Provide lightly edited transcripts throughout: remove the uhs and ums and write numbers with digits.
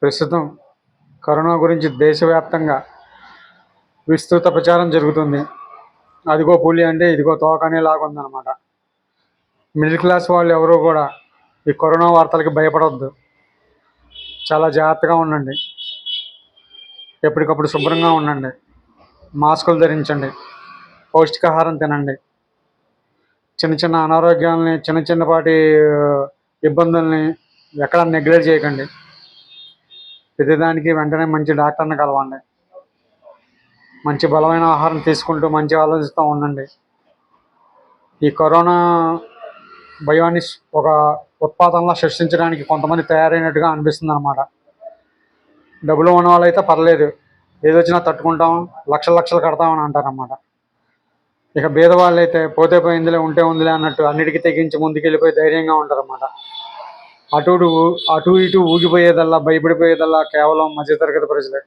ప్రస్తుతం కరోనా గురించి దేశవ్యాప్తంగా విస్తృత ప్రచారం జరుగుతుంది. అదిగో పులి అంటే ఇదిగో తోక అనేలాగా ఉందన్నమాట. మిడిల్ క్లాస్ వాళ్ళు ఎవరు కూడా ఈ కరోనా వార్తలకి భయపడవద్దు. చాలా జాగ్రత్తగా ఉండండి. ఎప్పటికప్పుడు శుభ్రంగా ఉండండి. మాస్కులు ధరించండి. పౌష్టికాహారం తినండి. చిన్న చిన్న అనారోగ్యాలని, చిన్నపాటి ఇబ్బందుల్ని ఎక్కడ నెగ్లెక్ట్ చేయకండి. ప్రతిదానికి వెంటనే మంచి డాక్టర్ని కలవండి. మంచి బలమైన ఆహారం తీసుకుంటూ మంచి ఆలోచిస్తూ ఉండండి. ఈ కరోనా భయాన్ని ఒక ఉత్పాతంలా సృష్టించడానికి కొంతమంది తయారైనట్టుగా అనిపిస్తుంది అన్నమాట. డబ్బులు ఉన్న వాళ్ళైతే పర్లేదు, ఏదొచ్చినా తట్టుకుంటాం, లక్షలు కడతామని అంటారన్నమాట. ఇక బీదవాళ్ళు అయితే పోతే పోయిందిలే, ఉంటే ఉందిలే అన్నట్టు అన్నిటికీ తెగించి ముందుకెళ్ళిపోయి ధైర్యంగా ఉంటారన్నమాట. అటు ఇటు ఊగిపోయేదల్లా, భయపడిపోయేదల్లా కేవలం మధ్యతరగతి ప్రజలే.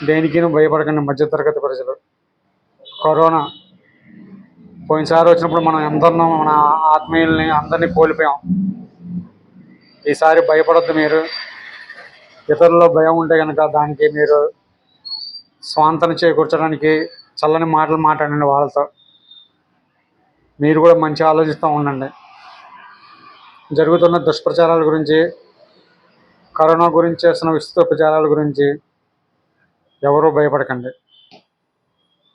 దేనికి భయపడకండి మధ్యతరగతి ప్రజలు. కరోనా పోయినసారి వచ్చినప్పుడు మనం ఎందరినో మన ఆత్మీయుల్ని అందరినీ కోల్పోయాం. ఈసారి భయపడొద్దు. మీరు ఇతరుల్లో భయం ఉంటే కనుక దానికి మీరు స్వాంతన చేకూర్చడానికి చల్లని మాటలు మాట్లాడండి వాళ్ళతో. మీరు కూడా మంచి ఆలోచిస్తూ ఉండండి. జరుగుతున్న దుష్ప్రచారాల గురించి, కరోనా గురించి చేస్తున్న విస్తృత ప్రచారాల గురించి ఎవరూ భయపడకండి.